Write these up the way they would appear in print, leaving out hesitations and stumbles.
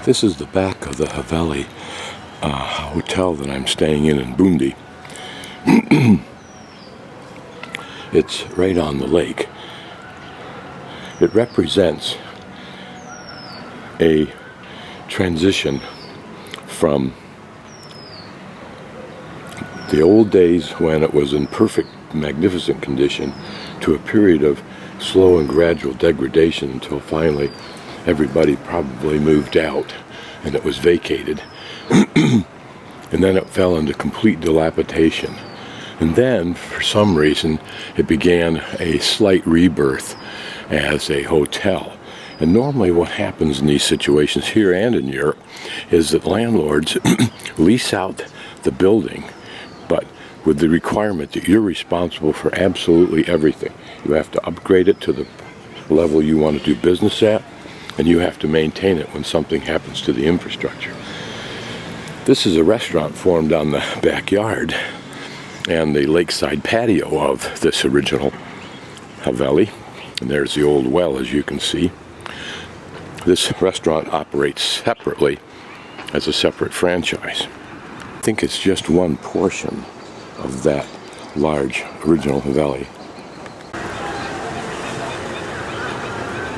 This is the back of the Haveli hotel that I'm staying in Bundi. It's right on the lake. It represents a transition from the old days when it was in perfect, magnificent condition to a period of slow and gradual degradation until finally everybody probably moved out and it was vacated. And then it fell into complete dilapidation. And then, for some reason, it began a slight rebirth as a hotel. And normally what happens in these situations here and in Europe is that landlords lease out the building, but with the requirement that you're responsible for absolutely everything. You have to upgrade it to the level you want to do business at, and you have to maintain it when something happens to the infrastructure. This is a restaurant formed on the backyard and the lakeside patio of this original Haveli. And there's the old well, as you can see. This restaurant operates separately as a separate franchise. I think it's just one portion of that large original Haveli.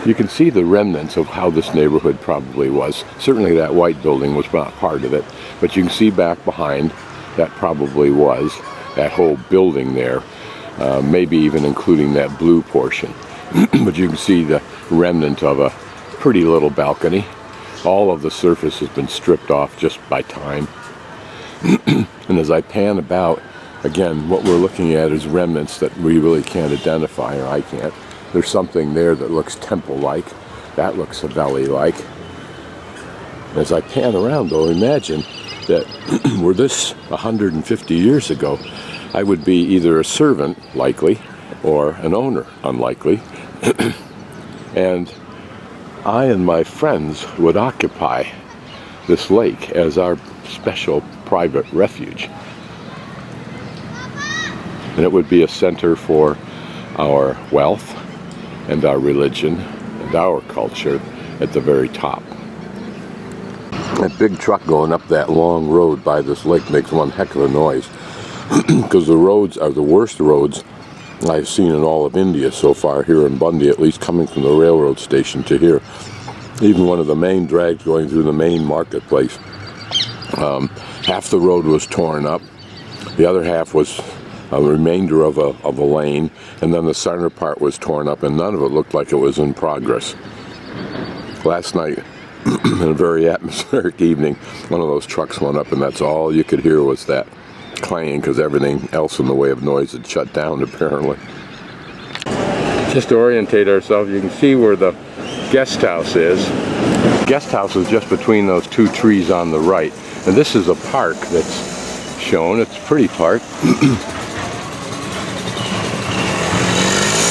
You can see the remnants of how this neighborhood probably was. Certainly that white building was not part of it, but you can see back behind that probably was that whole building there, maybe even including that blue portion. But you can see the remnant of a pretty little balcony. All of the surface has been stripped off just by time. And as I pan about, again, what we're looking at is remnants that we really can't identify, or I can't. There's something there that looks temple-like. That looks Haveli-like. As I pan around, though, imagine that were this 150 years ago, I would be either a servant, likely, or an owner, unlikely. And I and my friends would occupy this lake as our special private refuge. And it would be a center for our wealth and our religion and our culture at the very top. That big truck going up that long road by this lake makes one heck of a noise, because the roads are the worst roads I've seen in all of India so far, here in Bundi, at least coming from the railroad station to here. Even one of the main drags going through the main marketplace, half the road was torn up, the other half was a remainder of a lane, and then the center part was torn up, and none of it looked like it was in progress. Last night, in a very atmospheric evening, one of those trucks went up, and that's all you could hear was that clanging, because everything else in the way of noise had shut down, apparently. Just to orientate ourselves, you can see where the guest house is. The guest house is just between those two trees on the right, and this is a park that's shown. It's a pretty park.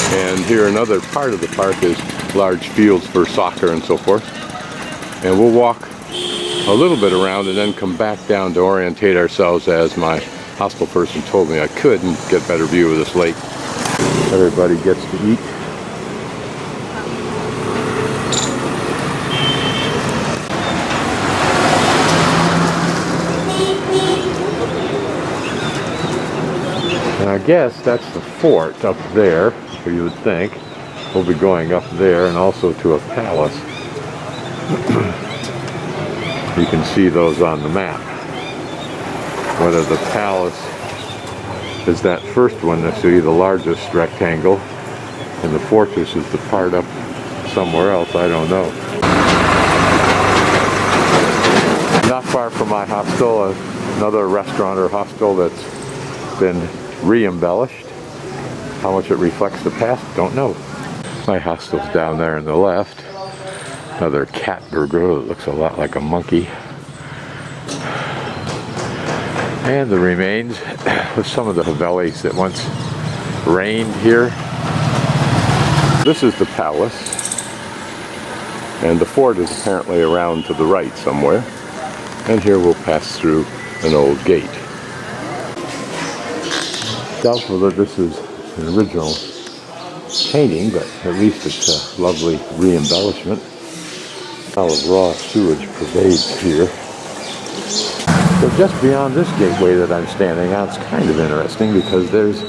And here another part of the park is large fields for soccer and so forth. And we'll walk a little bit around and then come back down to orientate ourselves, as my hostel person told me I could, and get a better view of this lake. Everybody gets to eat. And I guess that's the fort up there, or you would think. We'll be going up there, and also to a palace. You can see those on the map. Whether the palace is that first one, that's the largest rectangle, and the fortress is the part up somewhere else, I don't know. Not far from my hostel, another restaurant or hostel that's been re-embellished. How much it reflects the past, don't know. My hostel's down there on the left. Another cat burglar that looks a lot like a monkey. And the remains of some of the Havelis that once reigned here. This is the palace. And the fort is apparently around to the right somewhere. And here we'll pass through an old gate. Doubtful that this is an original painting, but at least it's a lovely re-embellishment. smell of raw sewage pervades here. So just beyond this gateway that I'm standing on, it's kind of interesting because there's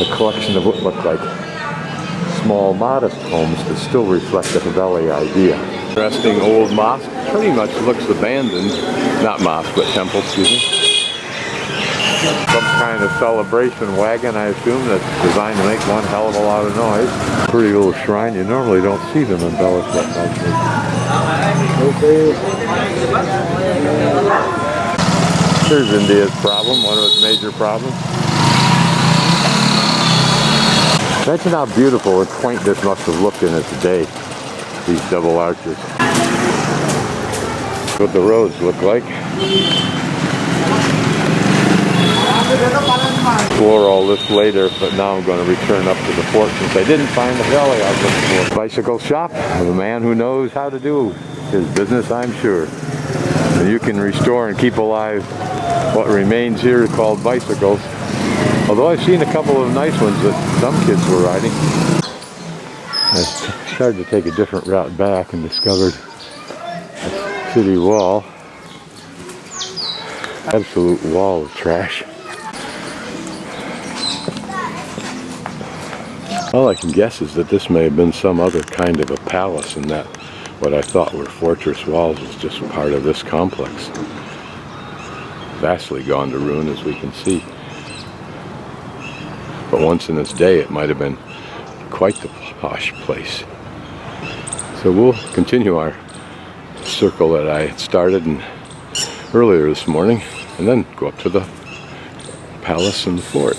a collection of what look like small, modest homes that still reflect the Haveli idea. Interesting old mosque, pretty much looks abandoned. Not mosque, but temple, excuse me. Some kind of celebration wagon, I assume, that's designed to make one hell of a lot of noise. Pretty little shrine. You normally don't see them embellished that nicely. Here's India's problem, one of its major problems. Imagine how beautiful and quaint this must have looked in its day, these double arches. What the roads look like. Explore all this later, but now I'm going to return up to the fort since I didn't find the valley I was looking for. Bicycle shop of a man who knows how to do his business, I'm sure. And you can restore and keep alive what remains here called bicycles. Although I've seen a couple of nice ones that some kids were riding. I started to take a different route back and discovered a city wall. Absolute wall of trash. All I can guess is that this may have been some other kind of a palace, and that what I thought were fortress walls was just part of this complex. Vastly gone to ruin, as we can see. But once in its day, it might have been quite the posh place. So we'll continue our circle that I had started earlier this morning, and then go up to the palace and the fort.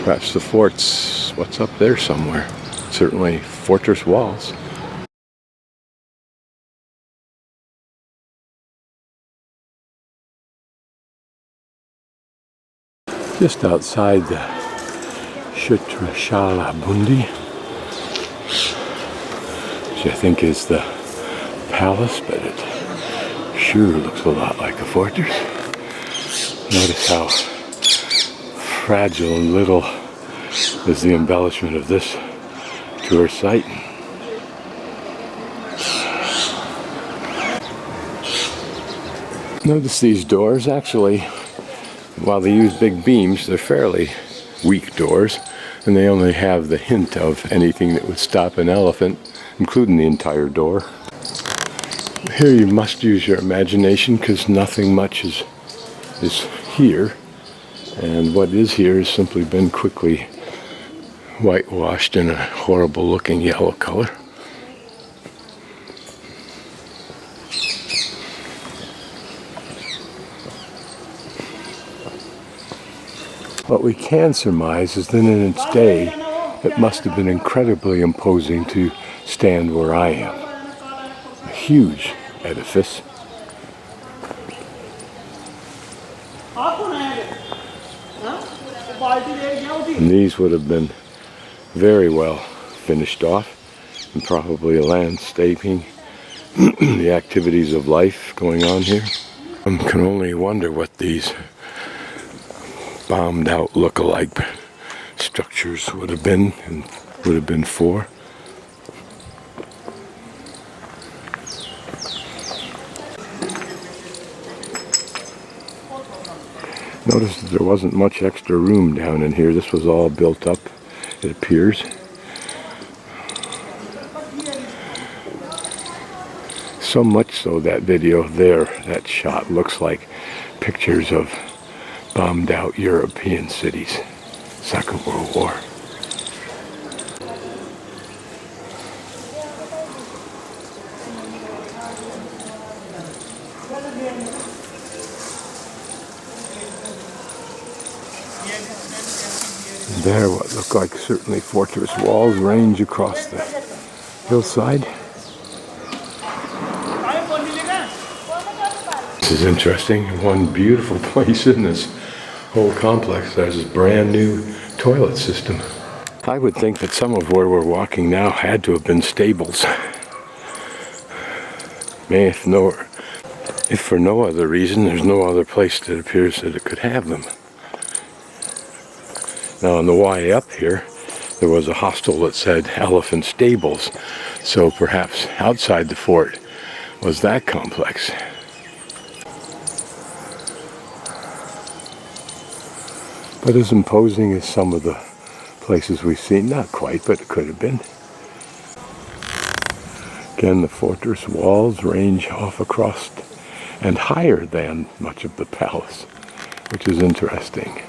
Perhaps the fort's what's up there somewhere. Certainly fortress walls. Just outside the Chitrashala Bundi, which I think is the palace, but it sure looks a lot like a fortress. Notice how fragile and little is the embellishment of this tour site. Notice these doors. Actually, while they use big beams, they're fairly weak doors, and they only have the hint of anything that would stop an elephant, including the entire door. Here you must use your imagination because nothing much is here, and what is here has simply been quickly whitewashed in a horrible looking yellow color. What we can surmise is that in its day, it must have been incredibly imposing to stand where I am. A huge edifice. And these would have been very well finished off, and probably a landscaping the activities of life going on here. One can only wonder what these bombed out look-alike structures would have been for. Notice that there wasn't much extra room down in here. This was all built up, it appears. So much so that video there, that shot, looks like pictures of bombed out European cities, Second World War. There, what look like certainly fortress walls range across the hillside. This is interesting. One beautiful place in this whole complex, there's this brand new toilet system. I would think that some of where we're walking now had to have been stables. If for no other reason, there's no other place that appears that it could have them. Now on the way up here, there was a hostel that said elephant stables. So perhaps outside the fort, was that complex. But as imposing as some of the places we've seen, not quite, but it could have been. Again, the fortress walls range off across and higher than much of the palace, which is interesting.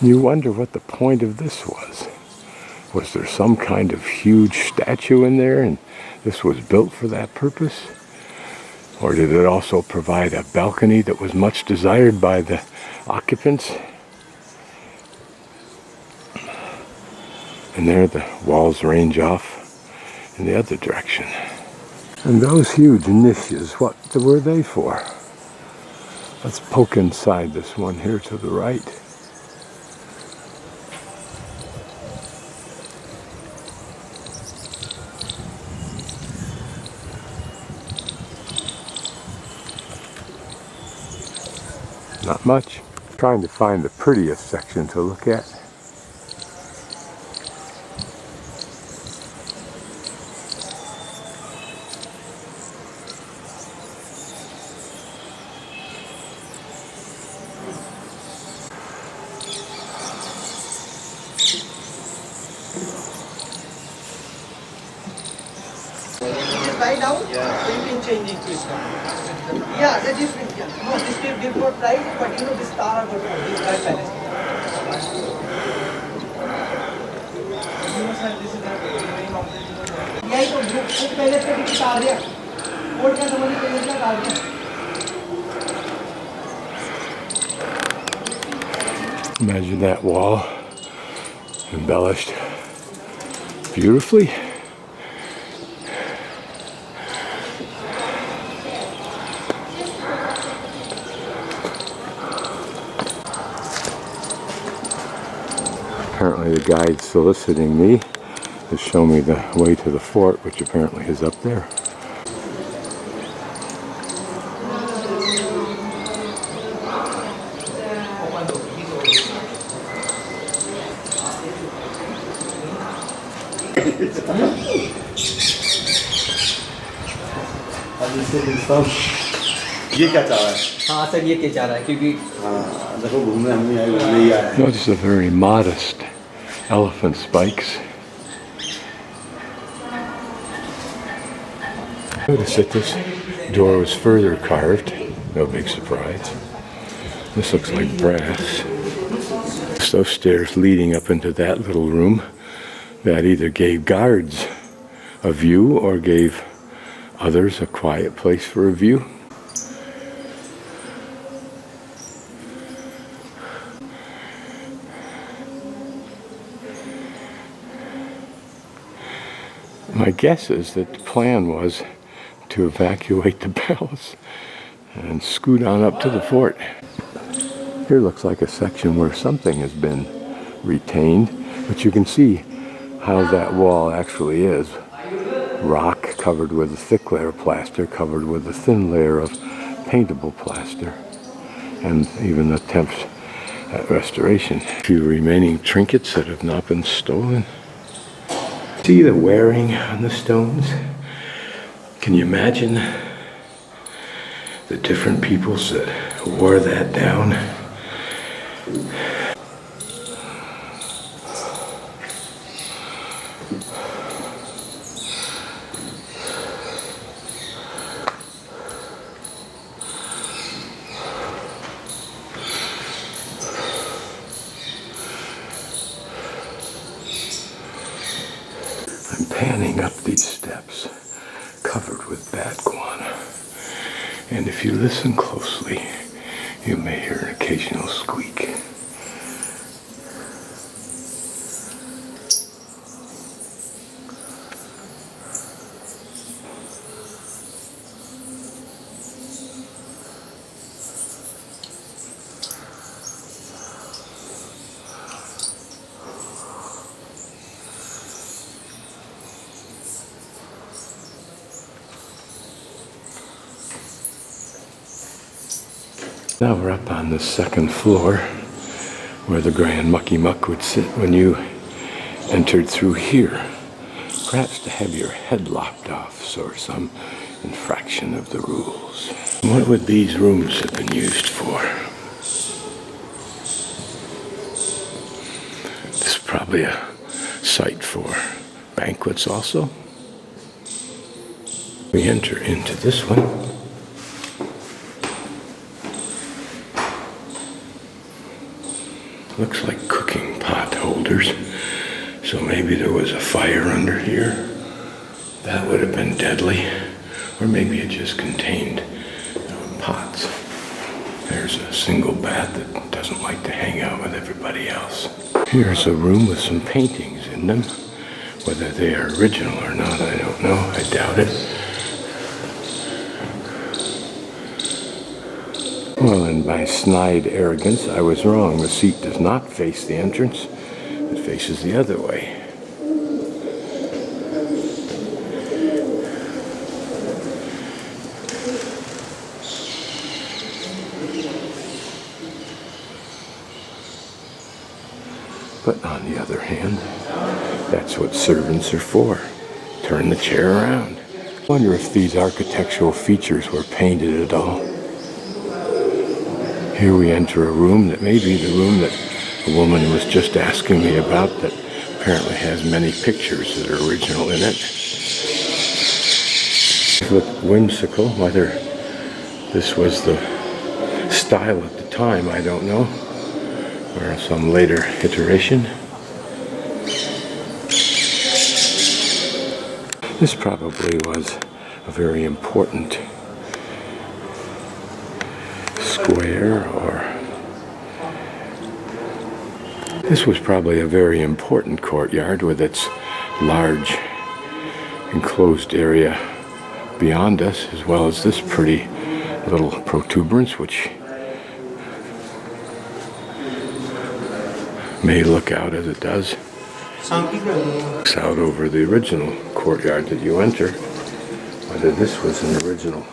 You wonder what the point of this was. Was there some kind of huge statue in there and this was built for that purpose? Or did it also provide a balcony that was much desired by the occupants? And there the walls range off in the other direction. And those huge niches, what were they for? Let's poke inside this one here to the right. Not much. Trying to find the prettiest section to look at. Fly down, yeah. So you can change it to star. Yeah, the different. Yeah. No, this did not fly, but you know this star about this guy palace. You must have this is very long. Yeah, so group से पहले से भी star दिया. Board का समझ पहले से star दिया. Imagine that wall embellished beautifully. Apparently the guide soliciting me to show me the way to the fort, which apparently is up there. ये क्या चाह रहा है? हाँ सर ये क्या चाह रहा है क्योंकि हाँ देखो घूमने हम नहीं आए. Notice the very modest elephant spikes. Notice that this door was further carved. No big surprise. This looks like brass. Those stairs leading up into that little room that either gave guards a view or gave others a quiet place for a view. My guess is that the plan was to evacuate the palace and scoot on up to the fort. Here looks like a section where something has been retained, but you can see how that wall actually is. Rock covered with a thick layer of plaster, covered with a thin layer of paintable plaster, and even attempts at restoration. A few remaining trinkets that have not been stolen. See the wearing on the stones? Can you imagine the different peoples that wore that down? I'm panning up these steps covered with bat guano, and if you listen closely, you may hear an occasional squeak. Now we're up on the second floor where the Grand Mucky Muck would sit when you entered through here. perhaps to have your head lopped off or some infraction of the rules. What would these rooms have been used for? This is probably a site for banquets also. We enter into this one. Looks like cooking pot holders. So maybe there was a fire under here. That would have been deadly. Or maybe it just contained pots. There's a single bat that doesn't like to hang out with everybody else. Here's a room with some paintings in them. Whether they are original or not, I don't know. I doubt it. Well, in my snide arrogance, I was wrong. The seat does not face the entrance. It faces the other way. But on the other hand, that's what servants are for. Turn the chair around. I wonder if these architectural features were painted at all. Here we enter a room that may be the room that a woman was just asking me about, that apparently has many pictures that are original in it. It looked whimsical. Whether this was the style at the time, I don't know, or some later iteration. This probably was a very important square, or this was probably a very important courtyard with its large enclosed area beyond us, as well as this pretty little protuberance, which may look out as it does. Looks out over the original courtyard that you enter. Whether this was an original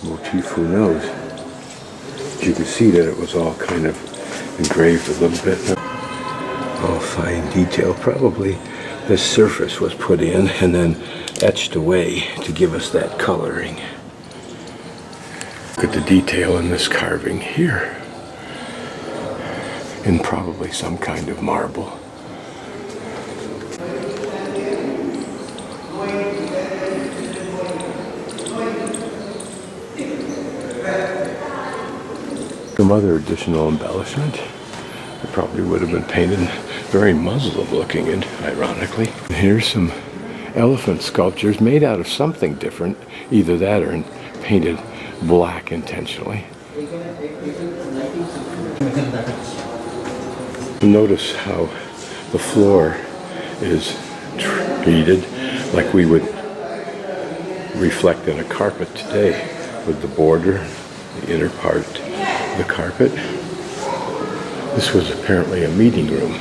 motif, who knows? You can see that it was all kind of engraved a little bit. All fine detail. Probably this surface was put in and then etched away to give us that coloring. Look at the detail in this carving here. In probably some kind of marble. Some other additional embellishment. It probably would have been painted very Muslim looking, and ironically. Here's some elephant sculptures made out of something different, either that or painted black intentionally. Notice how the floor is treated like we would reflect in a carpet today, with the border, the inner part of the carpet. This was apparently a meeting room.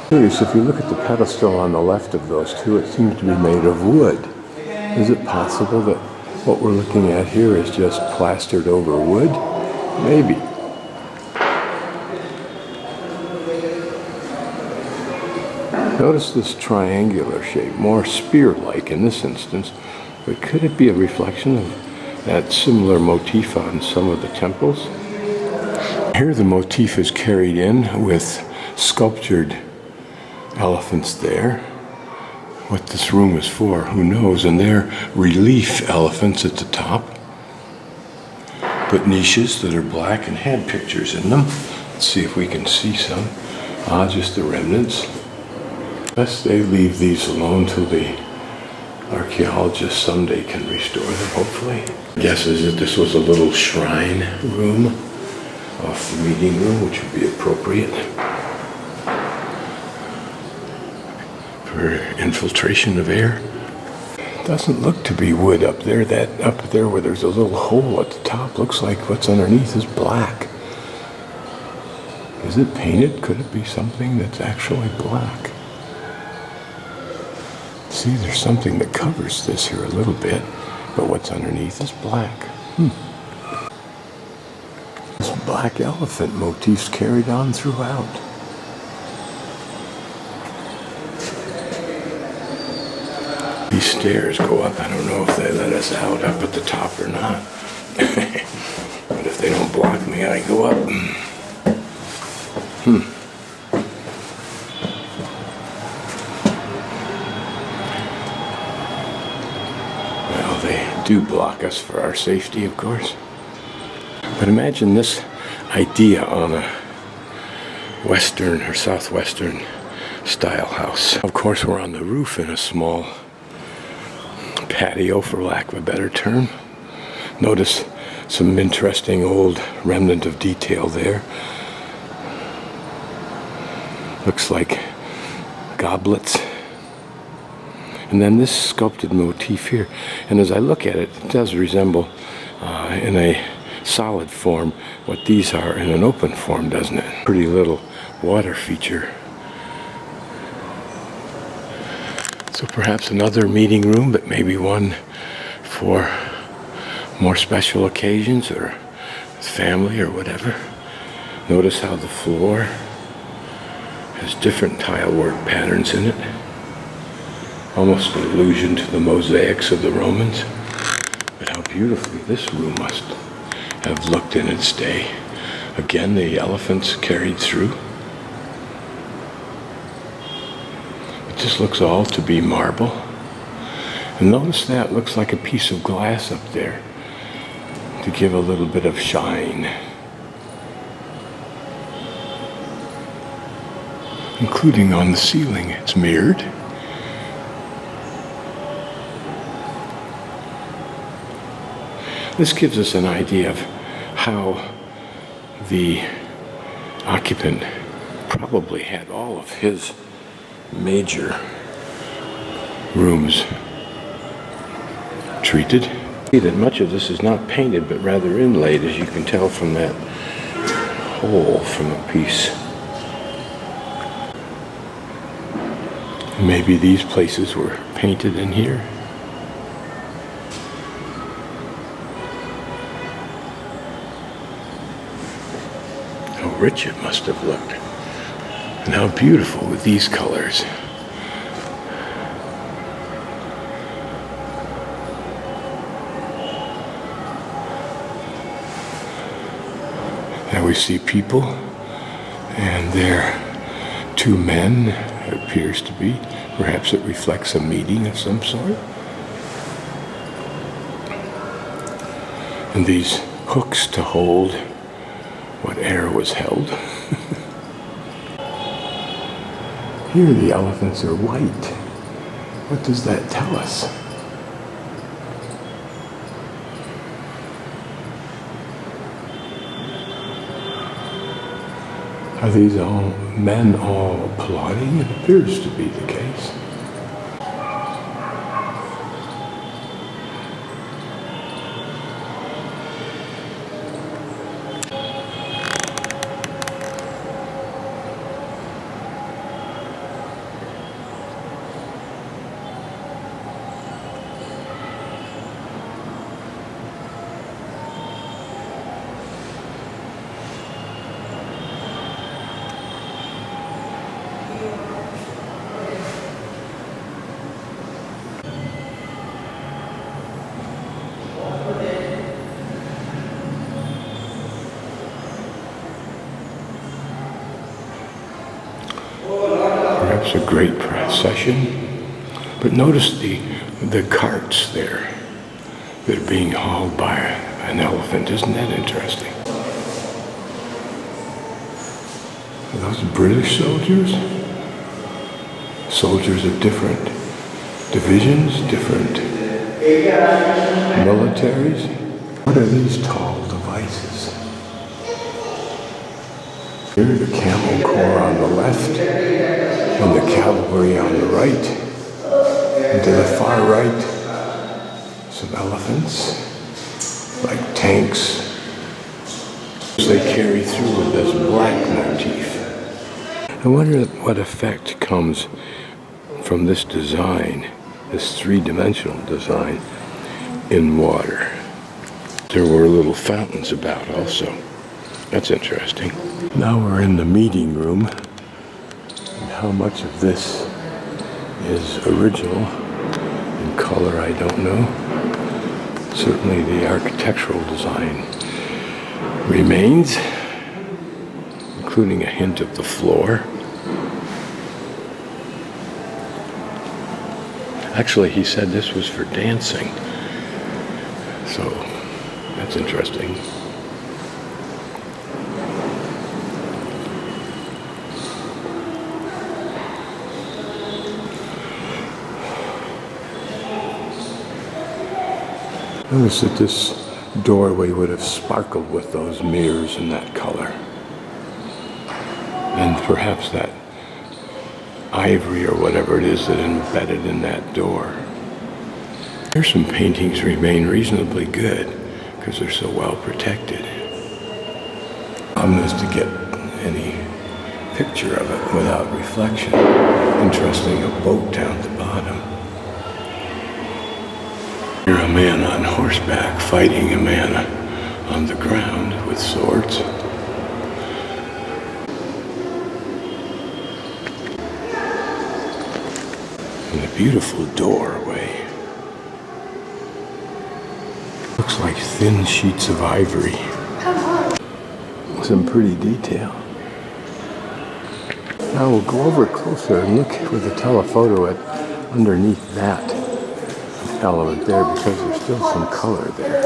Curious, if you look at the pedestal on the left of those two, it seems to be made of wood. Is it possible that what we're looking at here is just plastered over wood? Maybe. Notice this triangular shape, more spear-like in this instance, but could it be a reflection of that similar motif on some of the temples? Here the motif is carried in with sculptured elephants there. What this room is for, who knows? And they're relief elephants at the top, but niches that are black and had pictures in them. Let's see if we can see some. Just the remnants. Best they leave these alone till the archaeologists someday can restore them, hopefully. Guess is that this was a little shrine room off the meeting room, which would be appropriate for infiltration of air. Doesn't look to be wood up there. That up there where there's a little hole at the top looks like what's underneath is black. Is it painted? Could it be something that's actually black? See, there's something that covers this here a little bit, but what's underneath is black. This black elephant motif's carried on throughout. these stairs go up. I don't know if they let us out up at the top or not. But if they don't block me, I go up. Well, they do block us for our safety, of course. But imagine this idea on a Western or Southwestern style house. Of course, we're on the roof in a small patio, for lack of a better term. Notice some interesting old remnant of detail there. Looks like goblets. And then this sculpted motif here. And as I look at it, it does resemble in a solid form what these are in an open form, doesn't it? Pretty little water feature. So perhaps another meeting room, but maybe one for more special occasions or family or whatever. Notice how the floor has different tile work patterns in it. Almost an allusion to the mosaics of the Romans. But how beautifully this room must have looked in its day. Again, the elephants carried through. It just looks all to be marble. And notice that looks like a piece of glass up there to give a little bit of shine. Including on the ceiling, it's mirrored. This gives us an idea of how the occupant probably had all of his major rooms treated. See that much of this is not painted but rather inlaid, as you can tell from that hole from a piece. Maybe these places were painted in here. How rich it must have looked. And how beautiful with these colors. Now we see people, and they're two men, it appears to be. Perhaps it reflects a meeting of some sort. And these hooks to hold what air was held. Here the elephants are white. What does that tell us? Are these all men all applauding? It appears to be the case. Perhaps a great procession. But notice the carts there that are being hauled by an elephant. Isn't that interesting? Are those British soldiers? Soldiers of different divisions, different militaries? What are these tall devices? Here the camel corps on the left, and the cavalry on the right, and to the far right, some elephants, like tanks. They carry through with this black motif. I wonder what effect comes from this design, this three-dimensional design, in water. There were little fountains about also. That's interesting. Now we're in the meeting room. And how much of this is original In color, I don't know. Certainly the architectural design remains, including a hint of the floor. Actually, he said this was for dancing, so that's interesting. Notice that this doorway would have sparkled with those mirrors in that color. And perhaps that ivory or whatever it is that embedded in that door. Here some paintings remain reasonably good because they're so well protected. Problem is to get any picture of it without reflection. Interesting, a boat down at the bottom. Here a man on horseback fighting a man on the ground with swords. And a beautiful doorway. Looks like thin sheets of ivory. Some pretty detail. Now we'll go over closer and look with a telephoto at underneath that element there, because there's still some color there.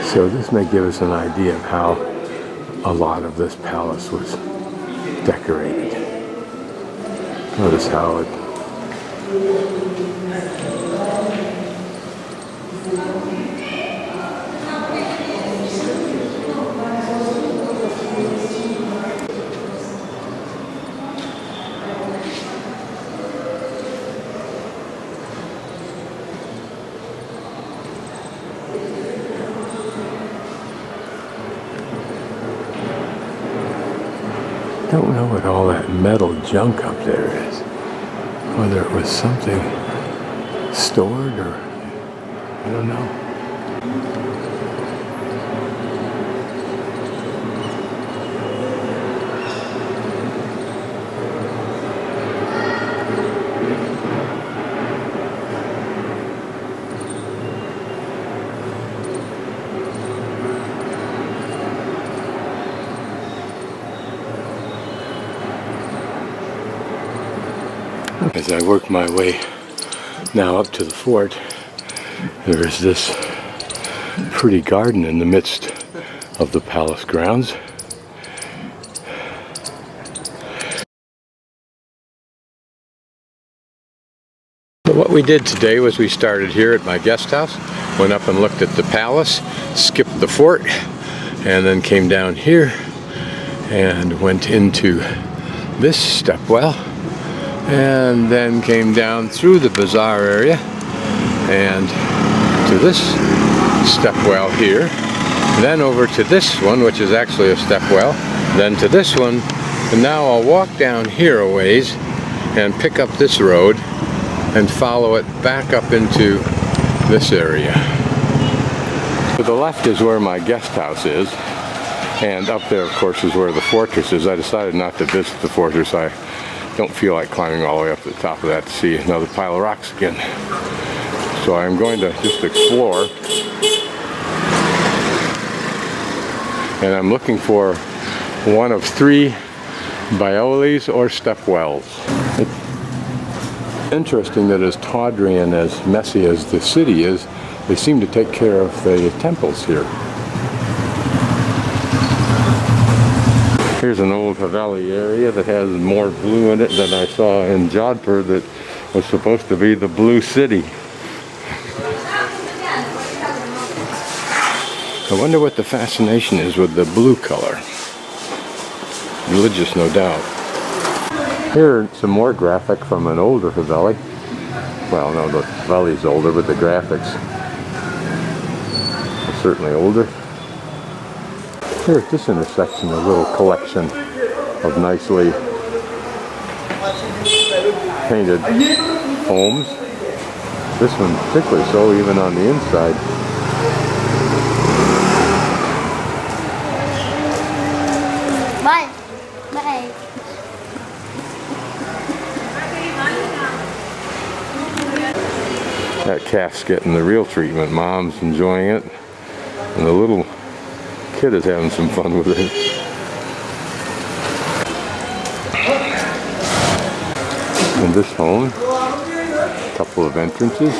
So this may give us an idea of how a lot of this palace was decorated. Notice how it don't know what all that metal junk up there is. Whether it was something stored or I don't know. As I work my way now up to the fort, there is this pretty garden in the midst of the palace grounds. But what we did today was we started here at my guest house, went up and looked at the palace, skipped the fort, and then came down here and went into this stepwell, and then came down through the bazaar area and to this stepwell here, then over to this one, which is actually a stepwell, then to this one, and now I'll walk down here a ways and pick up this road and follow it back up into this area. To the left is where my guest house is, and up there of course is where the fortress is. I decided not to visit the fortress. I don't feel like climbing all the way up to the top of that to see another pile of rocks again. So I'm going to just explore. And I'm looking for one of three Baoris or stepwells. It's interesting that as tawdry and as messy as the city is, they seem to take care of the temples here. Here's an old Haveli area that has more blue in it than I saw in Jodhpur that was supposed to be the blue city. I wonder what the fascination is with the blue color. Religious, no doubt. Here are some more graphic from an older Haveli. Well, no, the Haveli's older, but the graphics are certainly older. Here at this intersection, a little collection of nicely painted homes. This one particularly so, even on the inside. Bye. Bye. That calf's getting the real treatment. Mom's enjoying it, and the little kid is having some fun with it. In this home, a couple of entrances.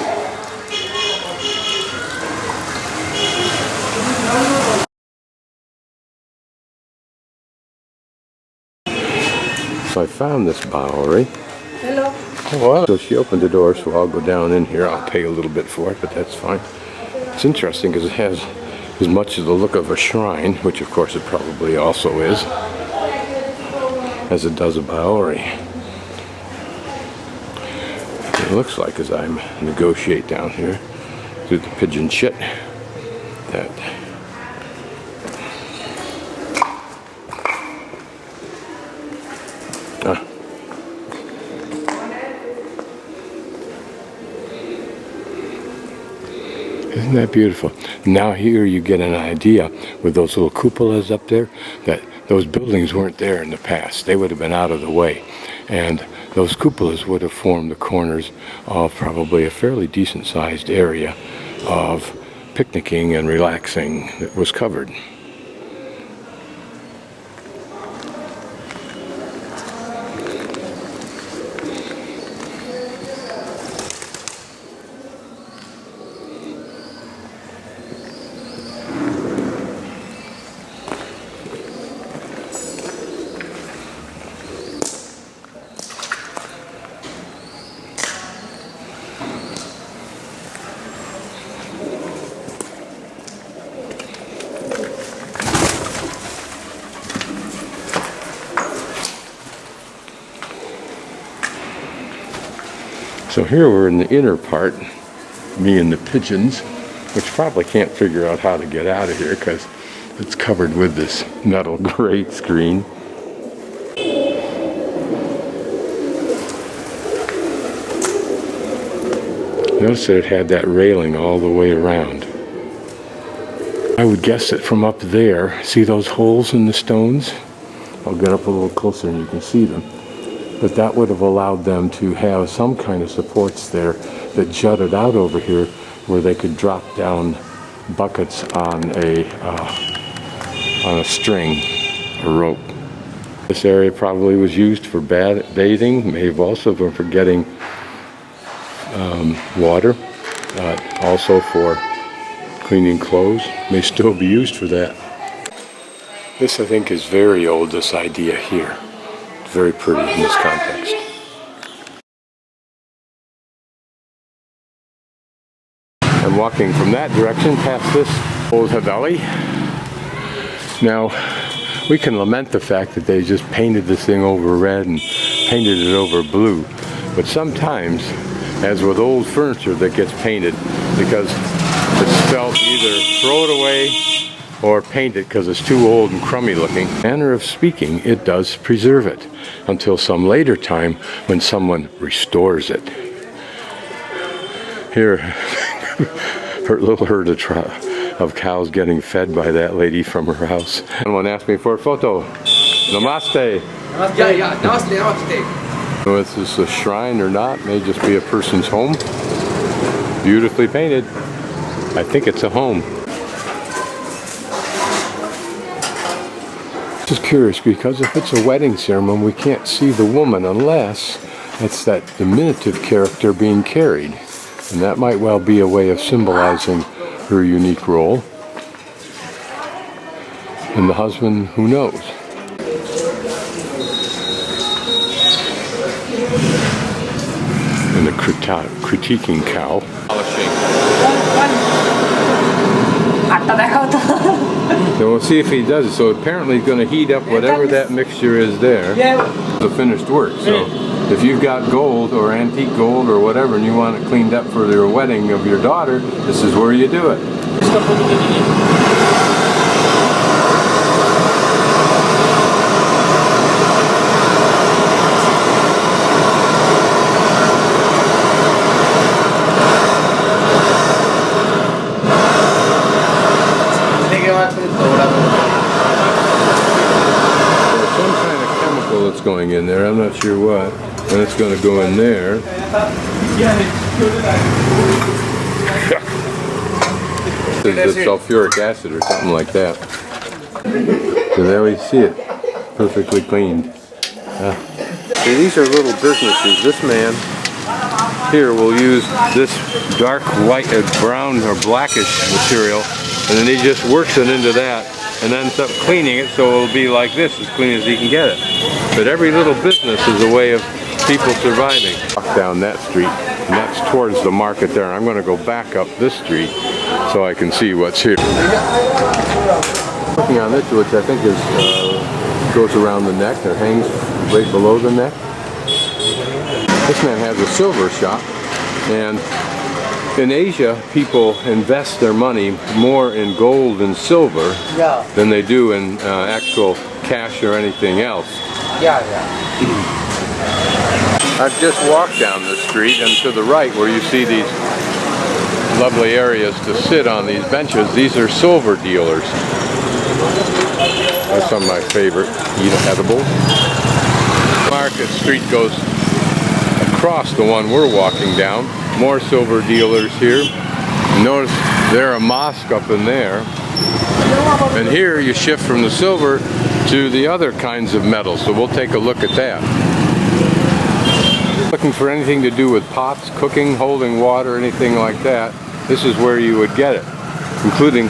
So I found this Baori. Hello. Well, so she opened the door, so I'll go down in here. I'll pay a little bit for it, but that's fine. It's interesting because it has as much of the look of a shrine, which of course it probably also is, as it does a Baori. It looks like, as I negotiate down here through the pigeon shit, that isn't that beautiful? Now here you get an idea with those little cupolas up there that those buildings weren't there in the past. They would have been out of the way. And those cupolas would have formed the corners of probably a fairly decent sized area of picnicking and relaxing that was covered. So here we're in the inner part, me and the pigeons, which probably can't figure out how to get out of here because it's covered with this metal grate screen. Notice that it had that railing all the way around. I would guess that from up there, see those holes in the stones? I'll get up a little closer and you can see them. But that would have allowed them to have some kind of supports there that jutted out over here where they could drop down buckets on a string, a rope. This area probably was used for bathing, may have also been for getting water, also for cleaning clothes, may still be used for that. This I think is very old, this idea here. Very pretty in this context. I'm walking from that direction past this old Haveli. Now, we can lament the fact that they just painted this thing over red and painted it over blue. But sometimes, as with old furniture that gets painted, because it's felt either throw it away or paint it because it's too old and crummy looking. Manner of speaking, it does preserve it until some later time when someone restores it. Here, her little herd of cows getting fed by that lady from her house. Someone asked me for a photo. Namaste. Yeah, namaste, namaste. Whether this is a shrine or not, may just be a person's home. Beautifully painted. I think it's a home. This is curious because if it's a wedding ceremony, we can't see the woman unless it's that diminutive character being carried. And that might well be a way of symbolizing her unique role. And the husband, who knows? And the critiquing cow. So we'll see if he does it. So apparently he's going to heat up whatever that mixture is there. The finished work. So if you've got gold or antique gold or whatever and you want it cleaned up for your wedding of your daughter, this is where you do it. not sure what. And it's going to go in there. It's sulfuric acid or something like that. So there we see it, perfectly cleaned. See, these are little businesses. This man here will use this dark white, brown or blackish material, and then he just works it into that and ends up cleaning it so it'll be like this, as clean as he can get it. But every little business is a way of people surviving. Walk down that street, and that's towards the market there. I'm going to go back up this street so I can see what's here. Looking on this, which I think is goes around the neck or hangs right below the neck. This man has a silver shop, and in Asia, people invest their money more in gold and silver than they do in actual cash or anything else. I've just walked down the street, and to the right where you see these lovely areas to sit on these benches, these are silver dealers. That's some of my favorite edibles. Market Street goes across the one we're walking down. More silver dealers here. Notice there a mosque up in there. And here you shift from the silver to the other kinds of metals. So we'll take a look at that. Looking for anything to do with pots, cooking, holding water, anything like that, this is where you would get it, including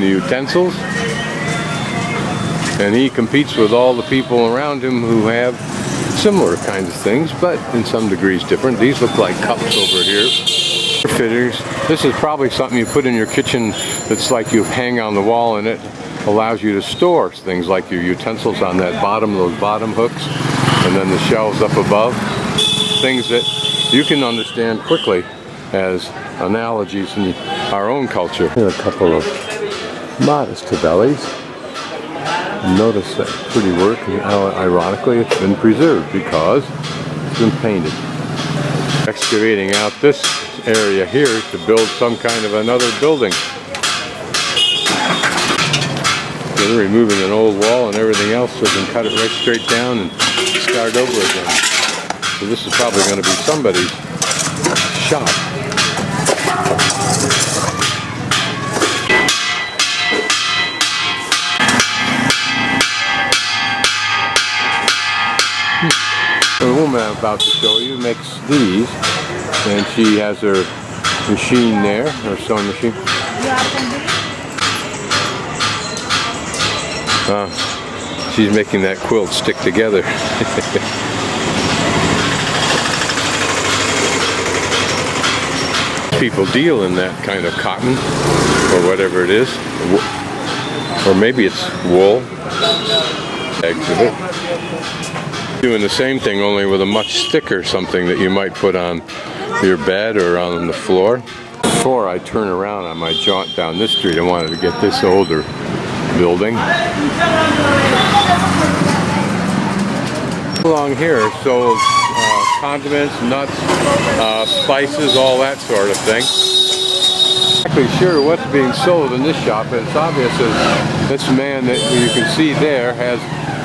the utensils. And he competes with all the people around him who have similar kinds of things, but in some degrees different. These look like cups over here. Fitters. This is probably something you put in your kitchen that's like you hang on the wall, and it allows you to store things like your utensils on that bottom, those bottom hooks, and then the shelves up above. Things that you can understand quickly as analogies in our own culture. Here are a couple of modest tabellis. Notice that pretty work, and how ironically it's been preserved because it's been painted. Excavating out this area here to build some kind of another building. So they're removing an old wall and everything else so they can cut it right straight down and start over again. So this is probably going to be somebody's shop. The woman I'm about to show you makes these, and she has her machine there, her sewing machine. She's making that quilt stick together. People deal in that kind of cotton, or whatever it is, or maybe it's wool, eggs of it. Doing the same thing, only with a much thicker something that you might put on your bed or on the floor. Before I turn around on my jaunt down this street, I wanted to get this older building. Along here sold condiments, nuts, spices, all that sort of thing. I'm not exactly sure what's being sold in this shop, but it's obvious that this man that you can see there has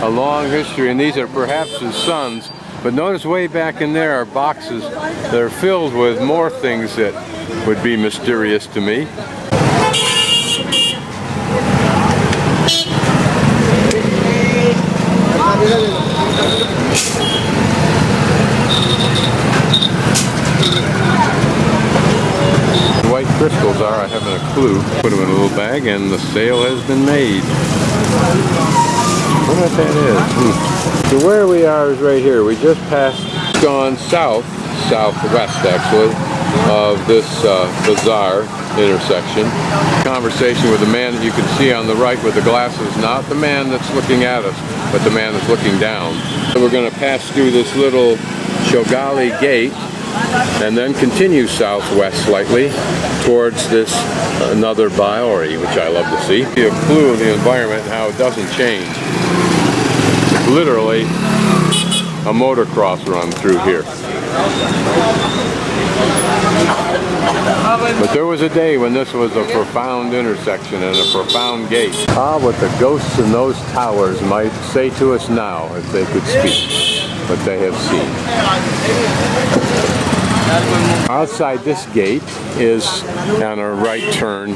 a long history, and these are perhaps his sons. But notice way back in there are boxes that are filled with more things that would be mysterious to me. White crystals are, I haven't a clue. Put them in a little bag and the sale has been made. I wonder what that is. So where we are is right here. We just gone southwest actually, of this bazaar intersection. Conversation with the man that you can see on the right with the glasses, not the man that's looking at us, but the man that's looking down. So we're going to pass through this little Shogali gate and then continue southwest slightly towards this another Baori, which I love to see. Give you a clue of the environment and how it doesn't change. It's literally a motocross run through here. But there was a day when this was a profound intersection and a profound gate. Ah, what the ghosts in those towers might say to us now if they could speak what they have seen. Outside this gate is, on a right turn,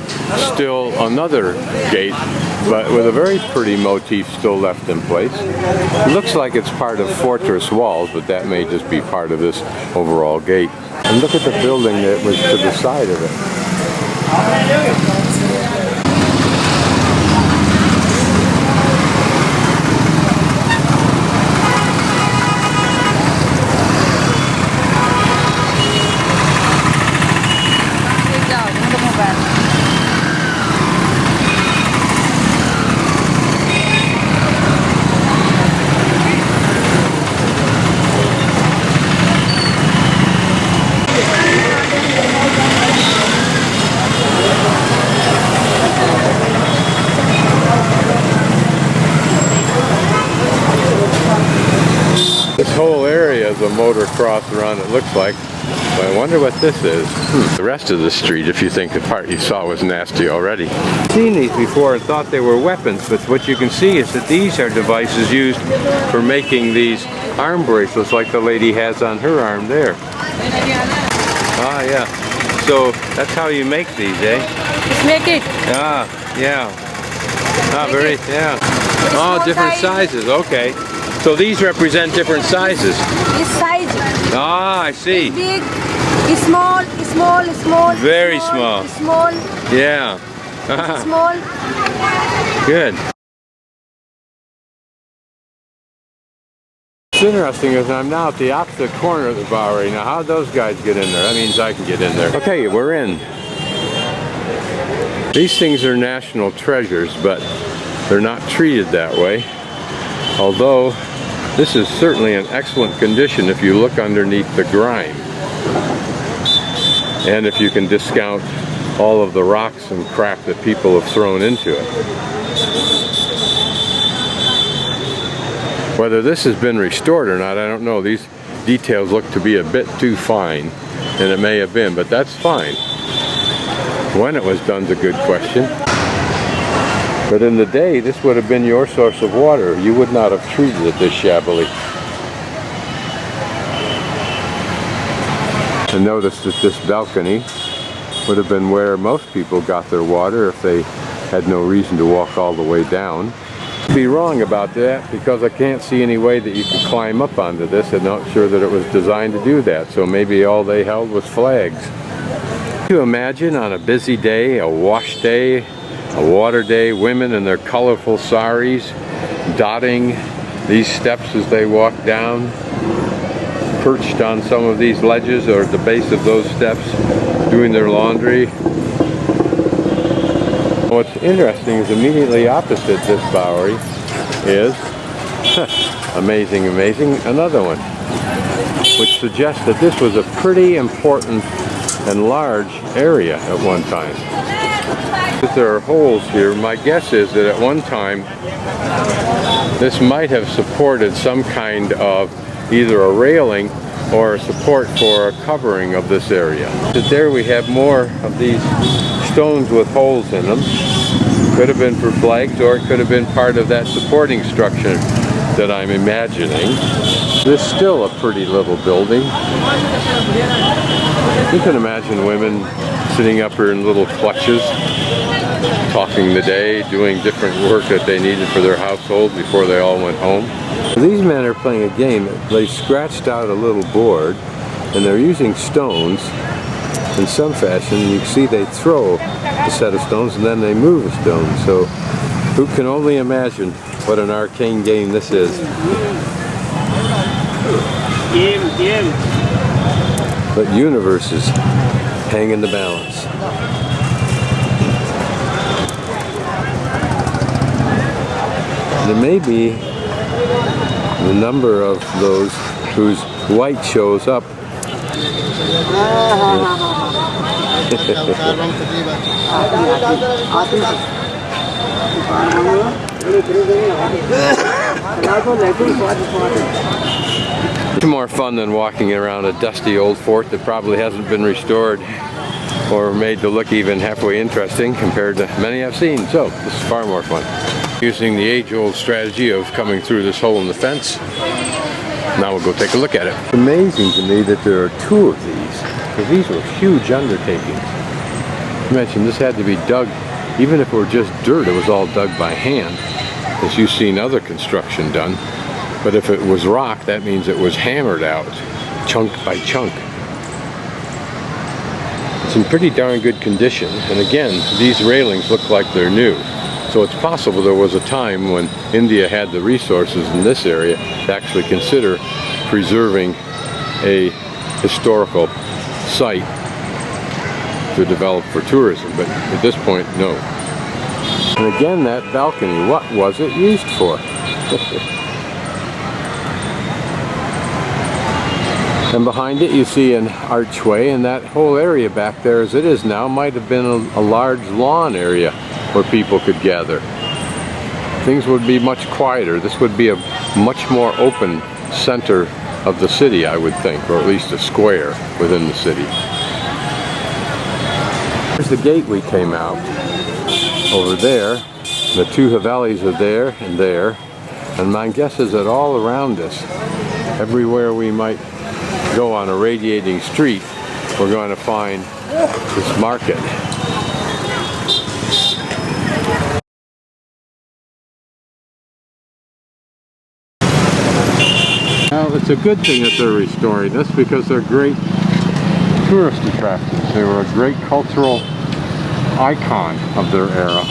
still another gate, but with a very pretty motif still left in place. It looks like it's part of fortress walls, but that may just be part of this overall gate. And look at the building that was to the side of it. This whole area is a motocross run, it looks like. But I wonder what this is. The rest of the street, if you think the part you saw was nasty already. I've seen these before and thought they were weapons, but what you can see is that these are devices used for making these arm bracelets like the lady has on her arm there. Ah, yeah. So that's how you make these, eh? Just make it. Ah, yeah. Ah, very, yeah. Oh, different sizes, okay. So these represent different sizes. This size. Ah, I see. Big, small, small, small. Very small. Small. Yeah. Small. Good. What's interesting is I'm now at the opposite corner of the Baori. Now, how'd those guys get in there? That means I can get in there. Okay, we're in. These things are national treasures, but they're not treated that way. Although, this is certainly in excellent condition if you look underneath the grime. And if you can discount all of the rocks and crap that people have thrown into it. Whether this has been restored or not, I don't know. These details look to be a bit too fine, and it may have been, but that's fine. When it was done is a good question. But in the day, this would have been your source of water. You would not have treated it this shabbily. And notice that this balcony would have been where most people got their water if they had no reason to walk all the way down. I'd be wrong about that because I can't see any way that you could climb up onto this. I'm not sure that it was designed to do that. So maybe all they held was flags. Can you imagine on a busy day, a wash day, a water day, women in their colorful saris dotting these steps as they walk down, perched on some of these ledges or at the base of those steps, doing their laundry. What's interesting is immediately opposite this Baori is, amazing, another one, which suggests that this was a pretty important and large area at one time. There are holes here. My guess is that at one time this might have supported some kind of either a railing or a support for a covering of this area. But there we have more of these stones with holes in them. Could have been for flags, or it could have been part of that supporting structure that I'm imagining. This is still a pretty little building. You can imagine women sitting up here in little clutches, talking the day, doing different work that they needed for their household before they all went home. These men are playing a game. They scratched out a little board and they're using stones in some fashion. You can see they throw a set of stones and then they move a stone. So who can only imagine what an arcane game this is. But universes hang in the balance. There may be the number of those whose white shows up. It's more fun than walking around a dusty old fort that probably hasn't been restored or made to look even halfway interesting compared to many I've seen. So this is far more fun. Using the age-old strategy of coming through this hole in the fence. Now we'll go take a look at it. It's amazing to me that there are two of these, because these were huge undertakings. I mentioned this had to be dug, even if it were just dirt, it was all dug by hand, as you've seen other construction done. But if it was rock, that means it was hammered out, chunk by chunk. It's in pretty darn good condition, and again, these railings look like they're new. So it's possible there was a time when India had the resources in this area to actually consider preserving a historical site to develop for tourism, but at this point, no. And again, that balcony, what was it used for? And behind it you see an archway, and that whole area back there as it is now might have been a large lawn area where people could gather. Things would be much quieter. This would be a much more open center of the city, I would think, or at least a square within the city. Here's the gate we came out. Over there, the two Havelis are there, and my guess is that all around us, everywhere we might go on a radiating street, we're going to find this market. Now, it's a good thing that they're restoring this because they're great tourist attractions. They were a great cultural icon of their era.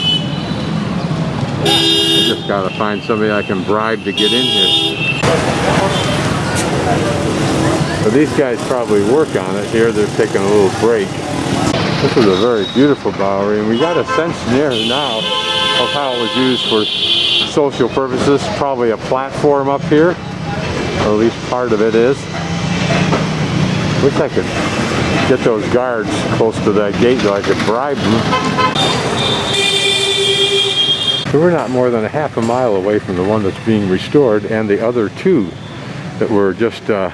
I just gotta find somebody I can bribe to get in here. So these guys probably work on it here. They're taking a little break. This is a very beautiful Baori, and we got a sense near now of how it was used for social purposes. Probably a platform up here, or at least part of it is. Wish I could get those guards close to that gate so I could bribe them. So we're not more than a half a mile away from the one that's being restored, and the other two that were just a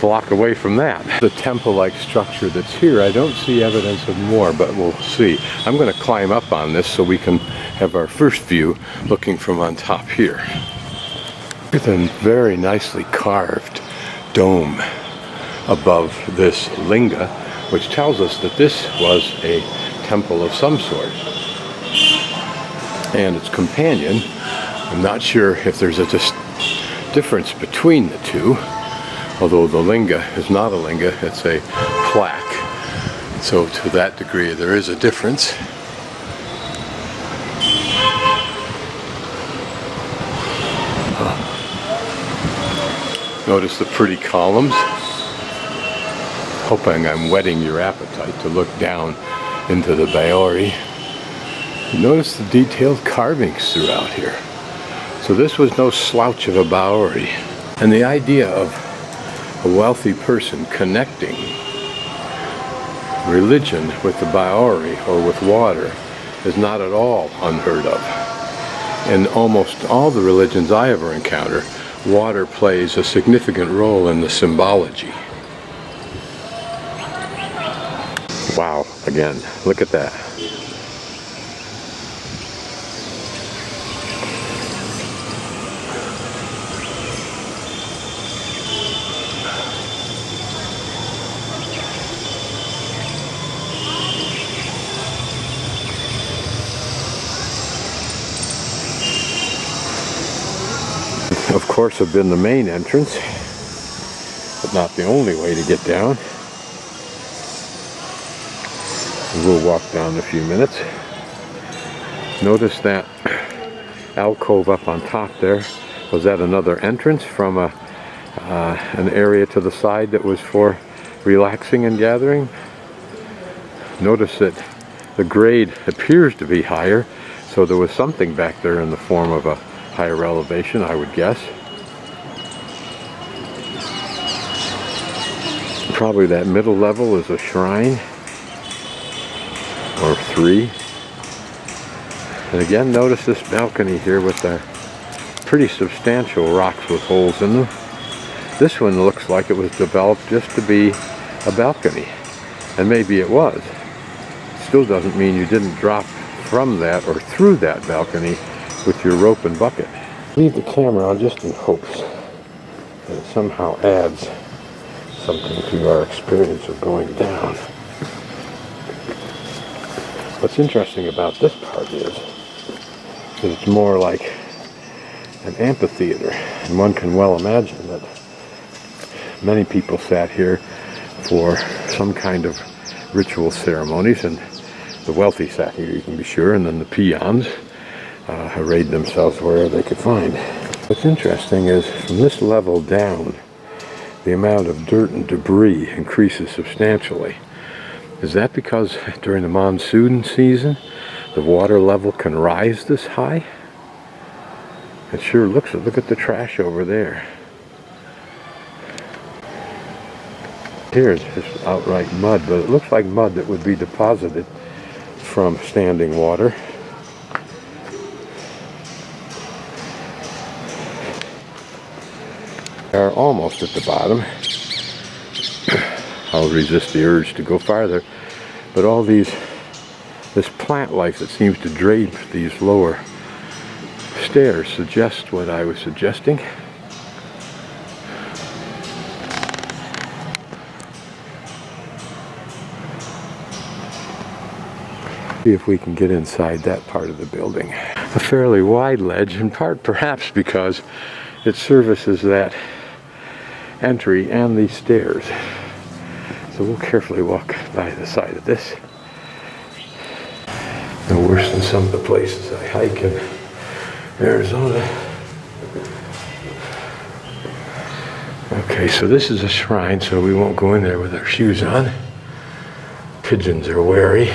block away from that. The temple-like structure that's here, I don't see evidence of more, but we'll see. I'm going to climb up on this so we can have our first view looking from on top here. With a very nicely carved dome above this linga, which tells us that this was a temple of some sort. And its companion, I'm not sure if there's a difference between the two, although the linga is not a linga, it's a plaque. So to that degree there is a difference. Notice the pretty columns. Hoping I'm whetting your appetite to look down into the Baori. Notice the detailed carvings throughout here. So this was no slouch of a Baori. And the idea of a wealthy person connecting religion with the Baori or with water is not at all unheard of. In almost all the religions I ever encounter, water plays a significant role in the symbology. Wow, again, look at that. Of course, have been the main entrance, but not the only way to get down. We'll walk down in a few minutes. Notice that alcove up on top there. Was that another entrance from an area to the side that was for relaxing and gathering? Notice that the grade appears to be higher, so there was something back there in the form of a higher elevation, I would guess. Probably that middle level is a shrine, or three. And again, notice this balcony here with the pretty substantial rocks with holes in them. This one looks like it was developed just to be a balcony, and maybe it was. Still doesn't mean you didn't drop from that or through that balcony with your rope and bucket. Leave the camera on just in hopes that it somehow adds something to our experience of going down. What's interesting about this part is that it's more like an amphitheater, and one can well imagine that many people sat here for some kind of ritual ceremonies, and the wealthy sat here, you can be sure, and then the peons arrayed themselves wherever they could find. What's interesting is from this level down, the amount of dirt and debris increases substantially. Is that because during the monsoon season, the water level can rise this high? It sure looks it. Look at the trash over there. Here it's just outright mud, but it looks like mud that would be deposited from standing water. We are almost at the bottom. I'll resist the urge to go farther, but all this plant life that seems to drape these lower stairs suggests what I was suggesting. See if we can get inside that part of the building. A fairly wide ledge, in part perhaps because it services that entry and these stairs. So we'll carefully walk by the side of this. No worse than some of the places I hike in Arizona. Okay, so this is a shrine, so we won't go in there with our shoes on. Pigeons are wary.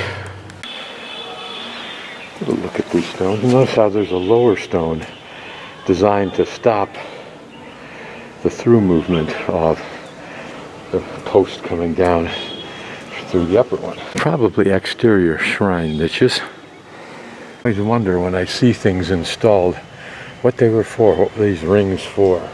Look at these stones. Notice how there's a lower stone designed to stop the through movement of the post coming down through the upper one. Probably exterior shrine niches. I always wonder when I see things installed what they were for, what were these rings for.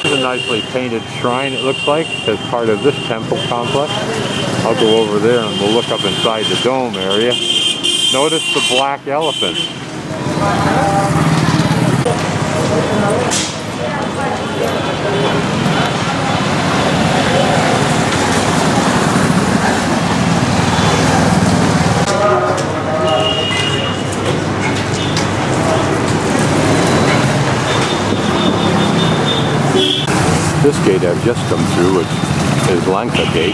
A nicely painted shrine, it looks like, as part of this temple complex. I'll go over there and we'll look up inside the dome area. Notice the black elephant. This gate I've just come through, which is Lanka Gate,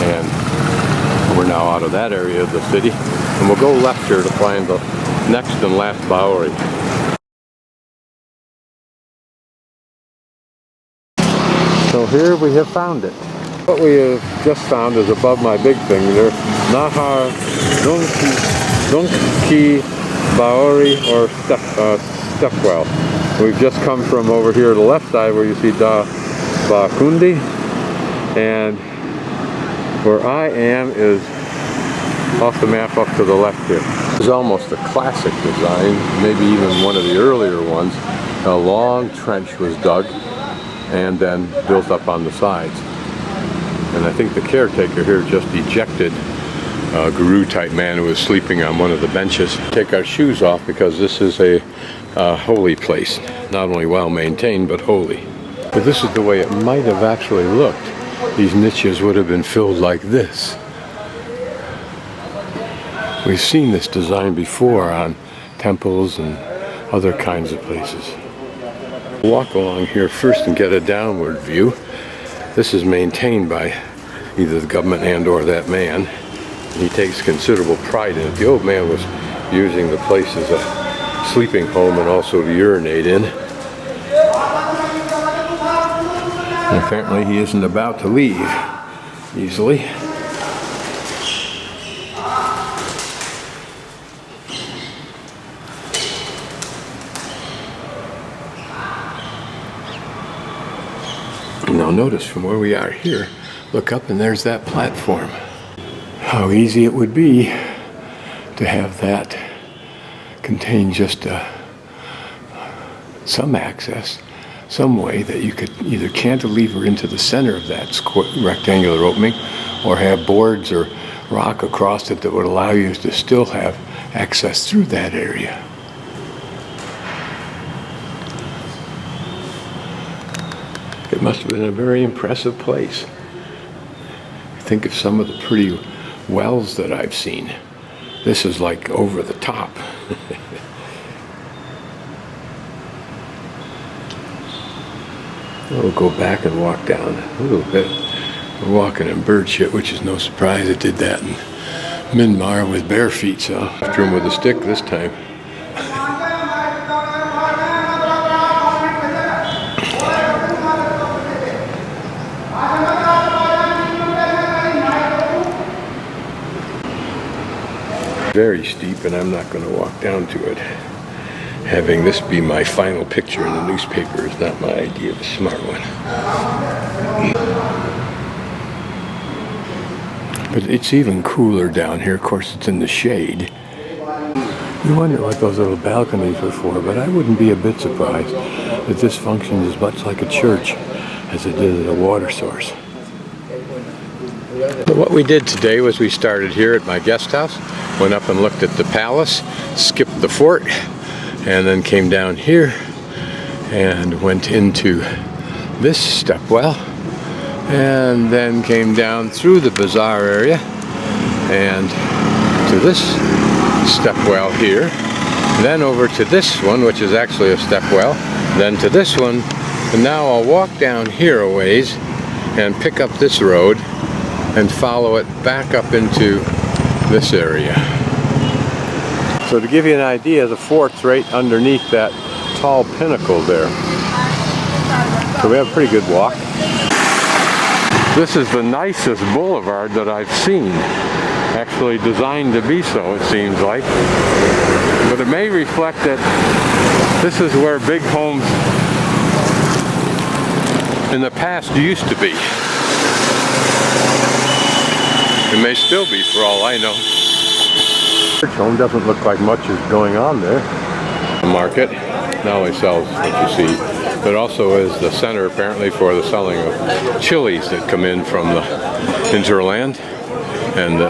and we're now out of that area of the city, and we'll go left here to find the next and last Baori. So here we have found it. What we have just found is above my big finger, Nahar Dunki Baori, or stepwell. We've just come from over here to the left side where you see Bundi, and where I am is off the map up to the left here. This is almost a classic design, maybe even one of the earlier ones. A long trench was dug and then built up on the sides. And I think the caretaker here just ejected a guru type man who was sleeping on one of the benches. Take our shoes off because this is a holy place. Not only well maintained, but holy. But this is the way it might have actually looked. These niches would have been filled like this. We've seen this design before on temples and other kinds of places. Walk along here first and get a downward view. This is maintained by either the government and or that man. He takes considerable pride in it. The old man was using the place as a sleeping home and also to urinate in. And apparently he isn't about to leave easily. Now notice from where we are here, look up and there's that platform. How easy it would be to have that contained just some access, some way that you could either cantilever into the center of that rectangular opening, or have boards or rock across it that would allow you to still have access through that area. It must have been a very impressive place. Think of some of the pretty wells that I've seen. This is like over the top. We'll go back and walk down a little bit. We're walking in bird shit, which is no surprise. I did that in Myanmar with bare feet, so after him with a stick this time. Very steep, and I'm not going to walk down to it. Having this be my final picture in the newspaper is not my idea of a smart one. But it's even cooler down here. Of course, it's in the shade. You wonder what those little balconies were for, but I wouldn't be a bit surprised that this functions as much like a church as it did at a water source. But what we did today was we started here at my guest house, went up and looked at the palace, skipped the fort, and then came down here and went into this stepwell, and then came down through the bazaar area and to this stepwell here, then over to this one, which is actually a stepwell, then to this one, and now I'll walk down here a ways and pick up this road and follow it back up into this area. So to give you an idea, the fort's right underneath that tall pinnacle there. So we have a pretty good walk. This is the nicest boulevard that I've seen. Actually designed to be so, it seems like. But it may reflect that this is where big homes in the past used to be. It may still be, for all I know. The church home doesn't look like much is going on there. The market not only sells what you see, but also is the center apparently for the selling of chilies that come in from the hinterland, and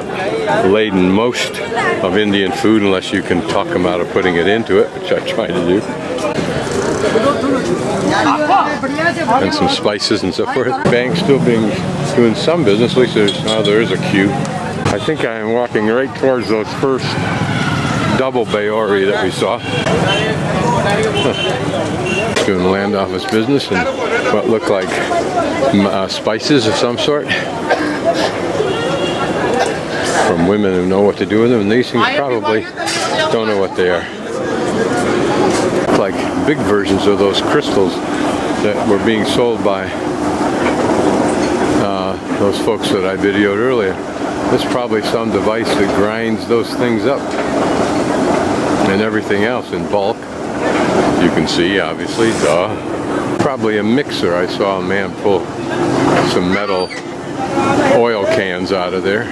laden most of Indian food, unless you can talk them out of putting it into it, which I try to do. And some spices and so forth. Bank still doing some business. At least there is a queue. I think I am walking right towards those first double Baori that we saw. Doing land office business and what look like spices of some sort. From women who know what to do with them, and these things probably don't know what they are. It's like big versions of those crystals that were being sold by those folks that I videoed earlier. There's probably some device that grinds those things up and everything else in bulk. You can see, obviously, probably a mixer. I saw a man pull some metal oil cans out of there.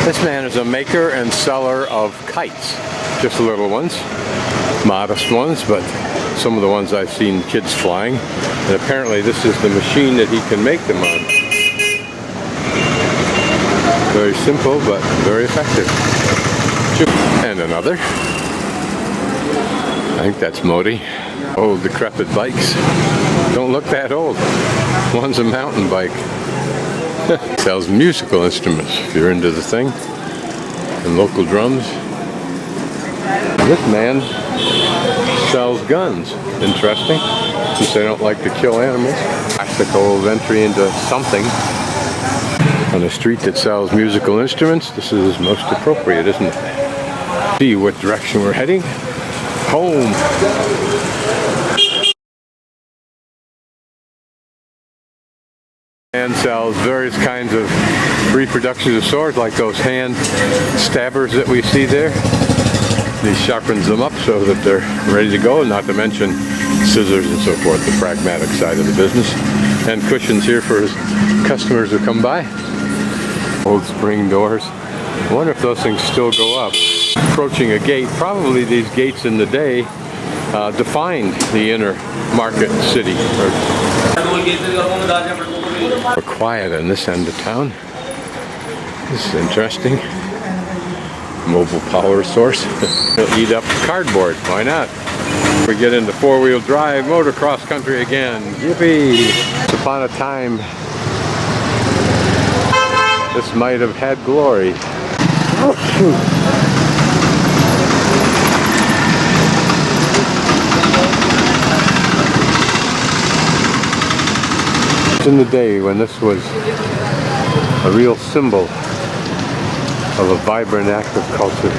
This man is a maker and seller of kites, just little ones, modest ones, but some of the ones I've seen kids flying. And apparently this is the machine that he can make them on. Very simple, but very effective. And another. I think that's Modi. Old decrepit bikes. Don't look that old. One's a mountain bike. Sells musical instruments if you're into the thing, and local drums. This man sells guns. Interesting, since they don't like to kill animals. Practical entry into something on a street that sells musical instruments. This is most appropriate, isn't it? See what direction we're heading. Home. And sells various kinds of reproductions of swords, like those hand stabbers that we see there. He sharpens them up so that they're ready to go, not to mention scissors and so forth, the pragmatic side of the business. And cushions here for his customers who come by. Old spring doors. I wonder if those things still go up. Approaching a gate, probably these gates in the day defined the inner market city. We're quiet on this end of town. This is interesting. Mobile power source. They'll eat up cardboard. Why not? We get into four-wheel drive, motocross country again. Yippee! Once upon a time, this might have had glory. In the day when this was a real symbol of a vibrant, active culture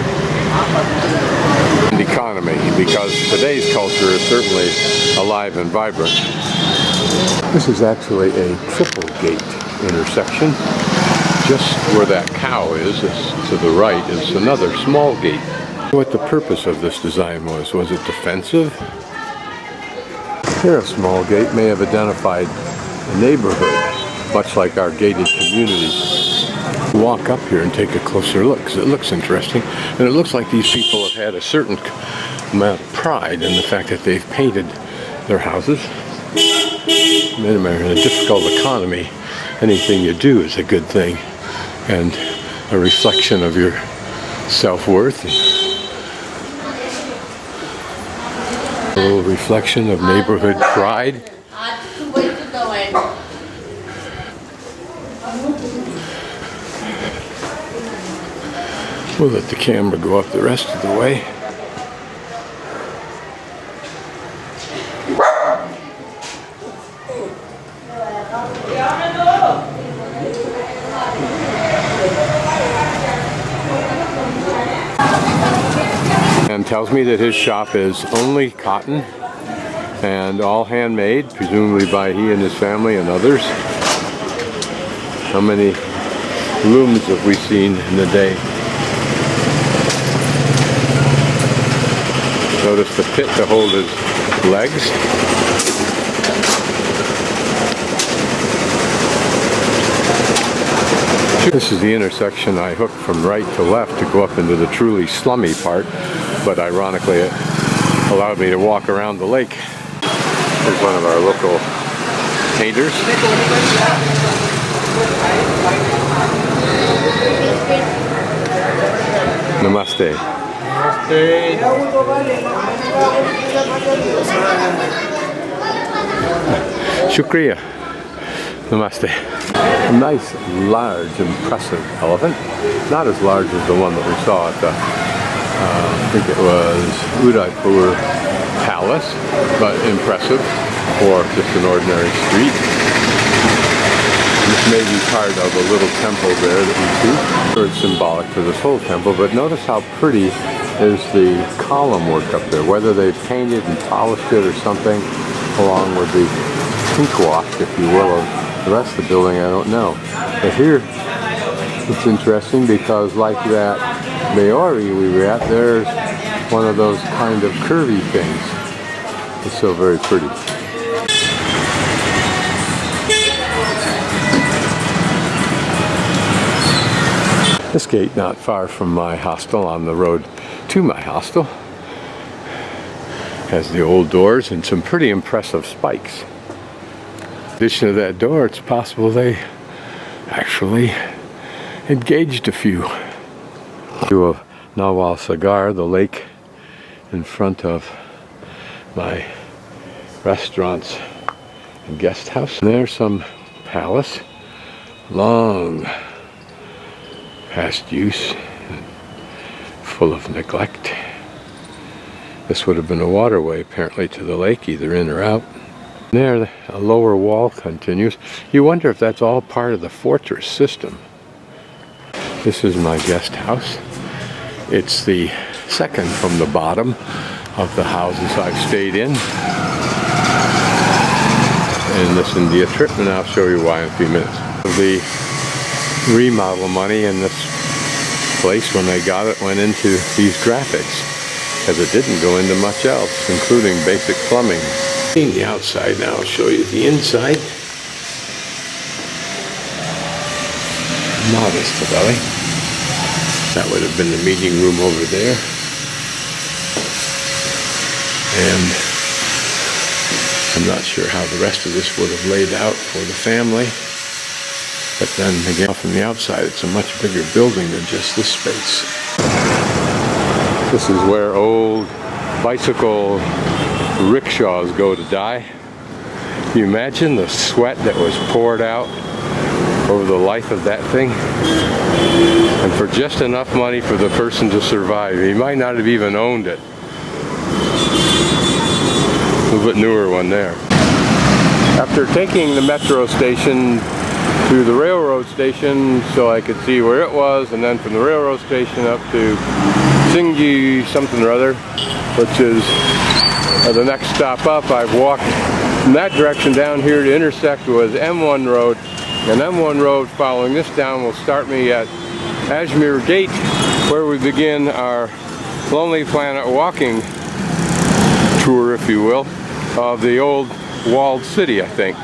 and economy, because today's culture is certainly alive and vibrant. This is actually a triple gate intersection. Just where that cow is to the right, is another small gate. What the purpose of this design was it defensive? Here a small gate may have identified a neighborhood, much like our gated communities. Walk up here and take a closer look, because it looks interesting, and it looks like these people have had a certain amount of pride in the fact that they've painted their houses. In a difficult economy, anything you do is a good thing, and a reflection of your self-worth. A little reflection of neighborhood pride. We'll let the camera go up the rest of the way. And tells me that his shop is only cotton and all handmade, presumably by he and his family and others. How many looms have we seen in the day? Notice the pit to hold his legs. This is the intersection I hooked from right to left to go up into the truly slummy part, but ironically it allowed me to walk around the lake. Here's one of our local painters. Namaste. Shukriya. Namaste. A nice, large, impressive elephant. Not as large as the one that we saw at the, I think it was Udaipur Palace, but impressive for just an ordinary street. This may be part of a little temple there that we see. It's symbolic for this whole temple, but notice how pretty is the column work up there, whether they painted and polished it or something, along with the pink wash, if you will, of the rest of the building, I don't know. But here, it's interesting because like that Baori we were at, there's one of those kind of curvy things. It's so very pretty. This gate not far from my hostel, on the road to my hostel, has the old doors and some pretty impressive spikes. In addition to that door, it's possible they actually engaged a few. To a Nawal Sagar, the lake in front of my restaurants and guest house. And there's some palace, long past use, full of neglect. This would have been a waterway apparently to the lake, either in or out. There, a lower wall continues. You wonder if that's all part of the fortress system. This is my guest house. It's the second from the bottom of the houses I've stayed in this India trip, and I'll show you why in a few minutes. The remodel money in this place, when they got it, went into these graphics, as it didn't go into much else, including basic plumbing. Seeing the outside now, I'll show you the inside. Modest, Belly. That would have been the meeting room over there. And I'm not sure how the rest of this would have laid out for the family. But then again, from the outside, it's a much bigger building than just this space. This is where old bicycle rickshaws go to die. Can you imagine the sweat that was poured out over the life of that thing? And for just enough money for the person to survive. He might not have even owned it. A little bit newer one there. After taking the metro station to the railroad station so I could see where it was, and then from the railroad station up to Singi something or other, which is the next stop up, I've walked from that direction down here to intersect with M1 Road, and M1 Road following this down will start me at Ajmer Gate, where we begin our Lonely Planet walking tour, if you will, of the old walled city, I think.